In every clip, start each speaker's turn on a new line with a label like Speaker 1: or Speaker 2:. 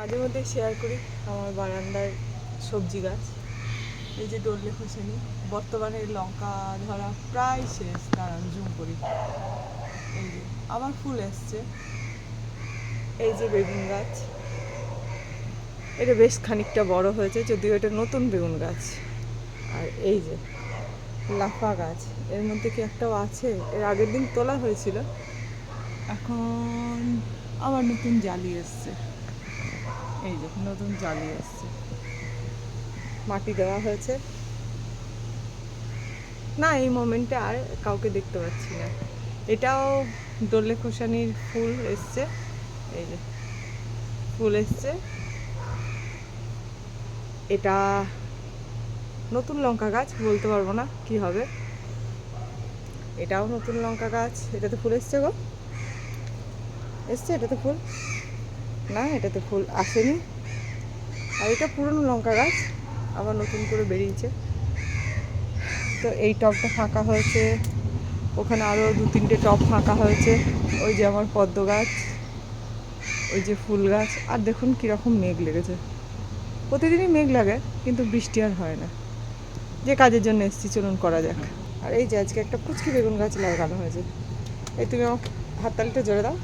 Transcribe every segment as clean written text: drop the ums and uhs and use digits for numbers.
Speaker 1: মাঝে মধ্যে শেয়ার করি আমার বারান্দার সবজি গাছ। এই যে ডললে খোসেনি, বর্তমানে লঙ্কা ধরা প্রায় শেষ, দাঁড়ান জুম করি। এই যে আবার ফুল এসছে। এই যে বেগুন গাছ, এটা বেশ খানিকটা বড় হয়েছে, যদিও এটা নতুন বেগুন গাছ। আর এই যে লাফা গাছ, এর মধ্যে কি একটাও আছে, এর আগের দিন তোলা হয়েছিল, এখন আবার নতুন জালি এসছে। এই যে নতুন জালি এসছে, মাটি দেওয়া হয়েছে না। এই মোমেন্টে আর কাউকে দেখতে পাচ্ছি না। এটাও দোলে খোসানির ফুল এসছে, এই যে ফুল এসছে। এটা নতুন লঙ্কা গাছ, বলতে পারবো না কি হবে। এটাও নতুন লঙ্কা গাছ, এটাতে ফুল এসছে গো, এসছে এটাতে ফুল না, এটাতে ফুল আসেনি। আর এটা পুরনো লঙ্কা গাছ, আবার নতুন করে বেরিয়েছে। তো এই টবটা ফাঁকা হয়েছে, ওখানে আরও 2-3টে টব ফাঁকা হয়েছে। ওই যে আমার পদ্ম গাছ, ওই যে ফুল গাছ। আর দেখুন কীরকম মেঘ লেগেছে, প্রতিদিনই মেঘ লাগে কিন্তু বৃষ্টি আর হয় না। যে কাজের জন্য এসেছি চলুন করা যাক। আর এই যে আজকে একটা পুচকি বেগুন গাছ লাগানো হয়েছে। এই তুমি আমাকে হাততালিটা জোরে দাও,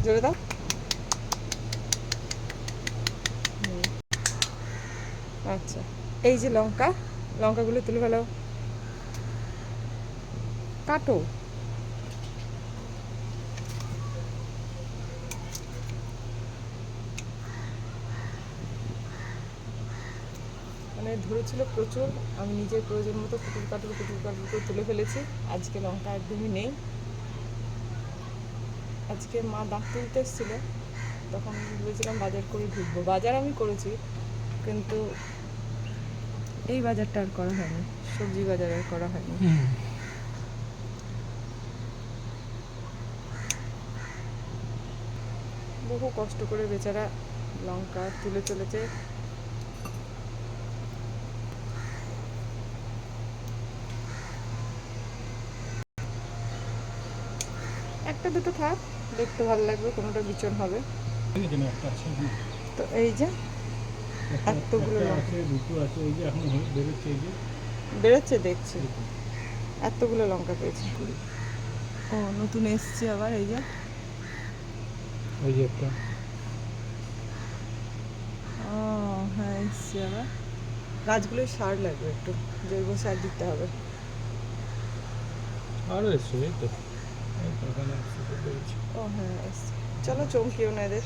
Speaker 1: জোরে দাও। আচ্ছা, এই যে লঙ্কাগুলো তুলে ফেলো, কাটো। মানে ধরেছিল প্রচুর, আমি নিজের প্রয়োজন মতো কুটুর কাটুর করে তুলে ফেলেছি। আজকে লঙ্কা একদমই নেই। আজকে মা দাঁত তুলতে এসেছিল, তখন ভেবেছিলাম বাজার করে ঢুকবো। বাজার আমি করেছি, কিন্তু এই বাজারটা আর করা হয়নি, সবজি বাজার আর করা হয়নি। বহু কষ্ট করে বেচারা লঙ্কা তুলে চলেছে। একটা দুটো থাক, দেখতে ভালো লাগবে, কোনোটা বিচন হবে। তো এই যে এতগুলো বেরোচ্ছে দেখছি, এতগুলো লঙ্কা পেয়েছি। ও নতুন এসছে আবার, এই যে একটা। ও হ্যাঁ এসছে আবার। গাছগুলোয় সার লাগবে, একটু জৈব সার দিতে হবে।
Speaker 2: আরও এসছে, এই তো
Speaker 1: ও হ্যাঁ এসছে। চলো চমকিও না এদের।